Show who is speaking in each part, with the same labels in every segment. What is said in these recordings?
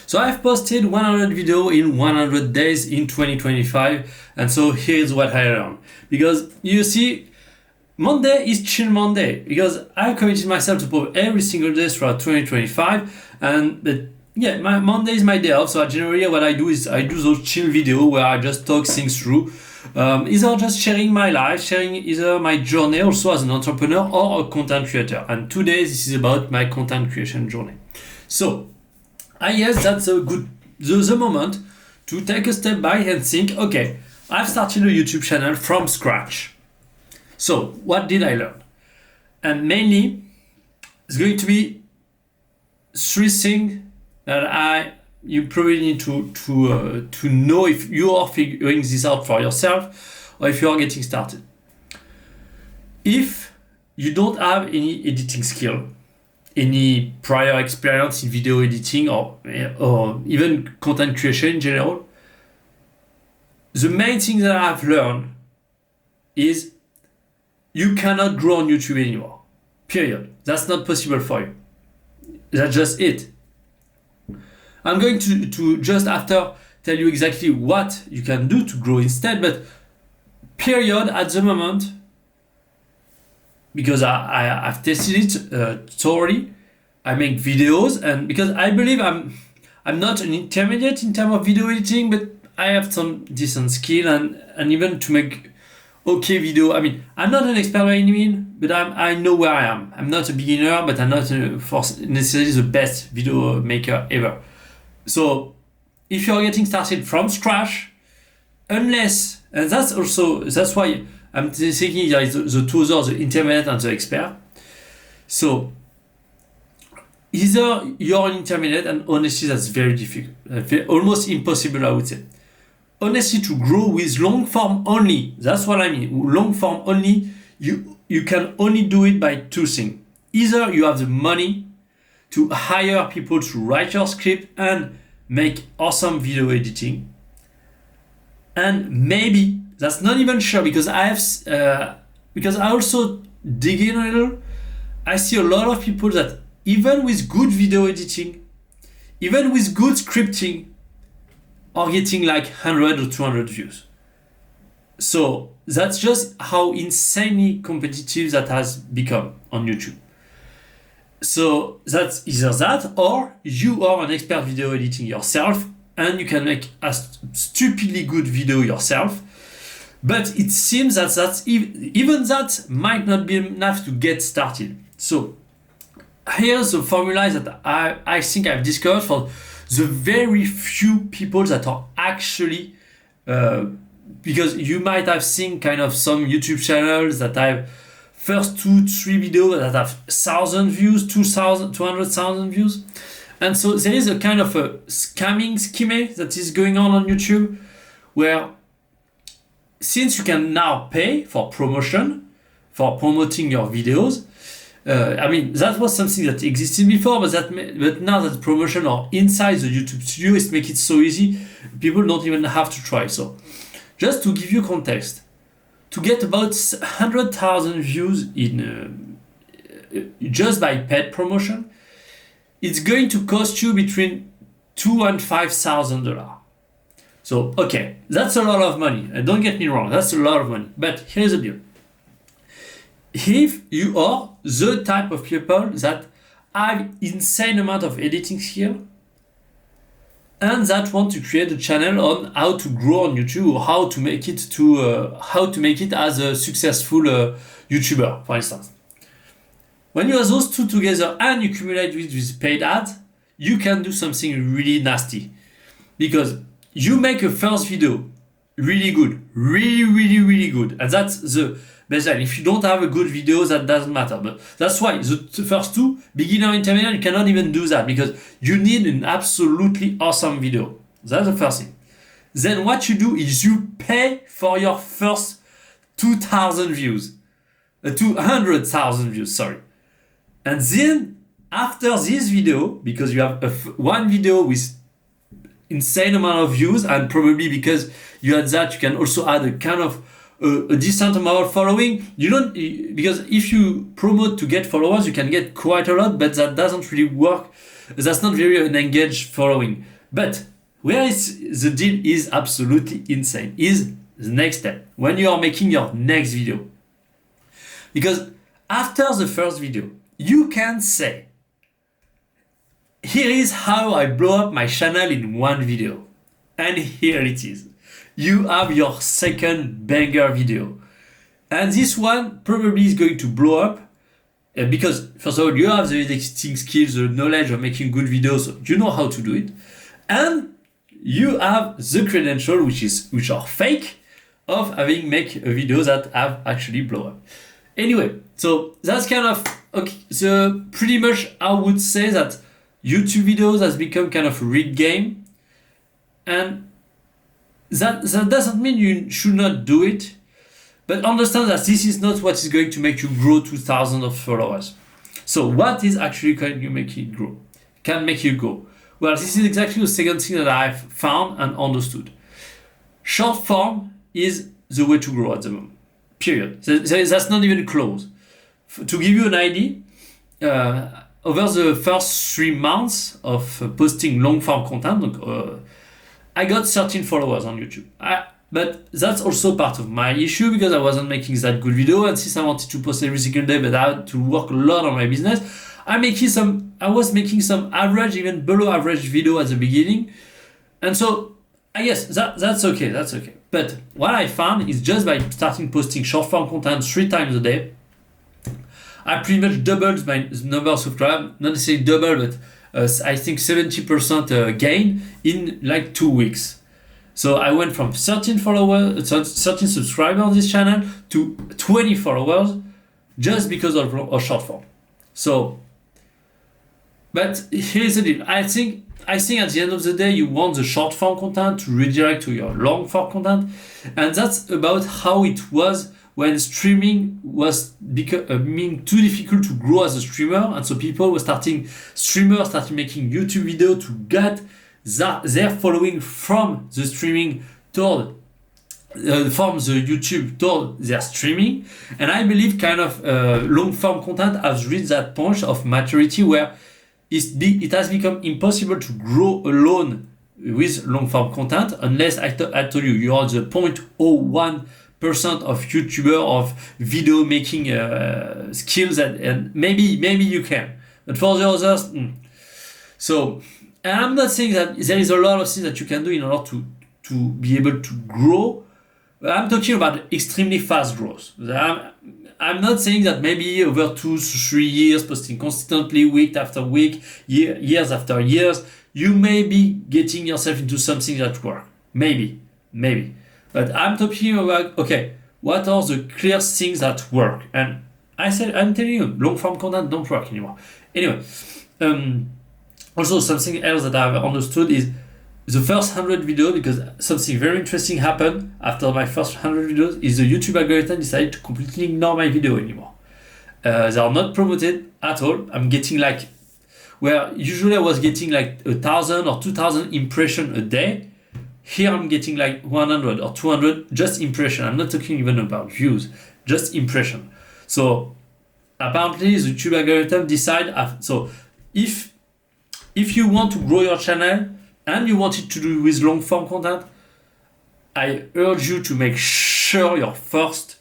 Speaker 1: So I've posted 100 videos in 100 days in 2025, and so here's what I learned. Because you see, Monday is chill Monday, because I committed myself to post every single day throughout 2025, and my Monday is my day off. So generally what I do is I do those chill videos where I just talk things through, either just sharing my life, sharing either my journey also as an entrepreneur or a content creator. And today this is about my content creation journey. So I guess that's a good the moment to take a step back and think, okay, I've started a YouTube channel from scratch. So what did I learn? And mainly it's going to be three things that you probably need to know if you are figuring this out for yourself or if you are getting started. If you don't have any editing skill, any prior experience in video editing or even content creation in general, the main thing that I've learned is you cannot grow on YouTube anymore. Period. That's not possible for you. That's just it. I'm going to just after tell you exactly what you can do to grow instead, but period at the moment, because I've tested it thoroughly, I make videos, and because I believe I'm not an intermediate in terms of video editing, but I have some decent skill and even to make okay video. I mean, I'm not an expert by any means, but I know where I am. I'm not a beginner, but I'm not necessarily the best video maker ever. So if you're getting started from scratch, unless, and that's why I'm thinking there is the tools or the intermediate and the expert. So either you're an intermediate, and honestly that's very difficult, almost impossible I would say. Honestly, to grow with long form only, that's what I mean, long form only, you can only do it by two things. Either you have the money to hire people to write your script and make awesome video editing, and maybe, that's not even sure, because I also dig in a little, I see a lot of people that even with good video editing, even with good scripting, are getting like 100 or 200 views. So that's just how insanely competitive that has become on YouTube. So that's either that, or you are an expert video editing yourself and you can make a stupidly good video yourself. But it seems that even that might not be enough to get started. So here's the formula that I think I've discovered for the very few people that are actually, because you might have seen kind of some YouTube channels that have first 2-3 videos that have 1,000 views, 200,000 views. And so there is a kind of a scamming scheme that is going on YouTube, where since you can now pay for promotion, for promoting your videos, I mean, that was something that existed before, but now that promotion are inside the YouTube studio, it makes it so easy, people don't even have to try. So just to give you context, to get about 100,000 views in just by paid promotion, it's going to cost you between $2,000 and $5,000. So, okay, that's a lot of money. Don't get me wrong, that's a lot of money. But here's the deal. If you are the type of people that have insane amount of editing skill and that want to create a channel on how to grow on YouTube, or how to make it as a successful YouTuber, for instance. When you have those two together and you accumulate with paid ads, you can do something really nasty. Because you make a first video really good, really good, and that's the baseline. If you don't have a good video, that doesn't matter. But that's why the first two, beginner, intermediate, you cannot even do that, because you need an absolutely awesome video. That's the first thing. Then what you do is you pay for your first 2,000 views, 200,000 views, sorry. And then after this video, because you have one video with insane amount of views, and probably because you had that, you can also add a kind of a decent amount of following. You don't, because if you promote to get followers, you can get quite a lot, but that doesn't really work. That's not very an engaged following. But where is the deal is absolutely insane is the next step when you are making your next video. Because after the first video, you can say, here is how I blow up my channel in one video. And here it is. You have your second banger video. And this one probably is going to blow up because, first of all, you have the editing skills, the knowledge of making good videos, so you know how to do it. And you have the credential, which are fake, of having make a video that have actually blow up. Anyway, so that's kind of, okay, so pretty much I would say that YouTube videos has become kind of a rigged game. And that doesn't mean you should not do it, but understand that this is not what is going to make you grow to thousands of followers. So what is actually can you make it grow? Can make you go? Well, this is exactly the second thing that I've found and understood. Short form is the way to grow at the moment. Period. That's not even close. To give you an idea, over the first 3 months of posting long form content, I got 13 followers on YouTube. But that's also part of my issue because I wasn't making that good video, and since I wanted to post every single day, but I had to work a lot on my business, I was making some average, even below average video at the beginning, and so I guess that's okay. But what I found is just by starting posting short form content 3 times a day, I pretty much doubled my number of subscribers. Not necessarily double, but I think 70% gain in like 2 weeks. So I went from 13 subscribers on this channel to 20 followers just because of short form. So, but here's the deal. I think at the end of the day, you want the short form content to redirect to your long form content, and that's about how it was when streaming was becoming too difficult to grow as a streamer, and so people were streamers started making YouTube video to get their following from the streaming toward from the YouTube toward their streaming. And I believe kind of long form content has reached that point of maturity where it has become impossible to grow alone with long form content unless I told you are the 0.01% of YouTuber of video making skills, and maybe you can, but for the others, So, and I'm not saying that there is a lot of things that you can do in order to be able to grow. I'm talking about extremely fast growth. I'm not saying that maybe over 2 to 3 years, posting constantly week after week, years after years, you may be getting yourself into something that works. Maybe. But I'm talking about, okay, what are the clear things that work? And I'm telling you, long form content don't work anymore. Anyway, also something else that I've understood is the first 100 videos, because something very interesting happened after my first 100 videos, is the YouTube algorithm decided to completely ignore my video anymore. They are not promoted at all. I'm getting like, where usually I was getting like 1,000 or 2,000 impressions a day. Here I'm getting like 100 or 200 just impression. I'm not talking even about views, just impression. So apparently the YouTube algorithm decide. So if you want to grow your channel and you want it to do with long form content, I urge you to make sure your first,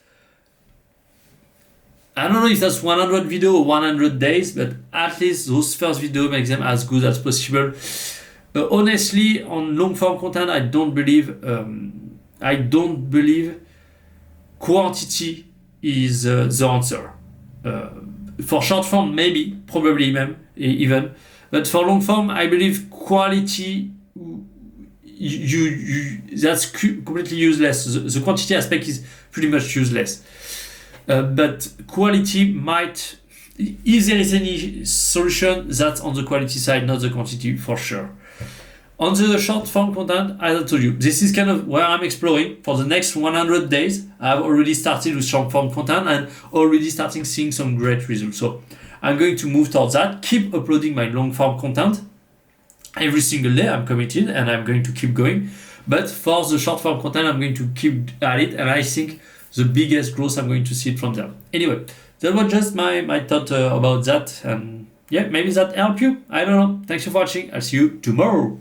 Speaker 1: I don't know if that's 100 video or 100 days, but at least those first videos make them as good as possible. Honestly, on long form content, I don't believe quantity is the answer. For short form, maybe, probably even, but for long form, I believe quality. That's completely useless. The quantity aspect is pretty much useless. But quality might, if there is any solution, that's on the quality side, not the quantity for sure. On the short form content, as I told you, this is kind of where I'm exploring. For the next 100 days, I've already started with short form content and already starting seeing some great results. So I'm going to move towards that, keep uploading my long form content every single day. I'm committed and I'm going to keep going. But for the short form content, I'm going to keep at it, and I think the biggest growth I'm going to see it from there. Anyway, that was just my thought about that. And yeah, maybe that helped you. I don't know. Thanks for watching. I'll see you tomorrow.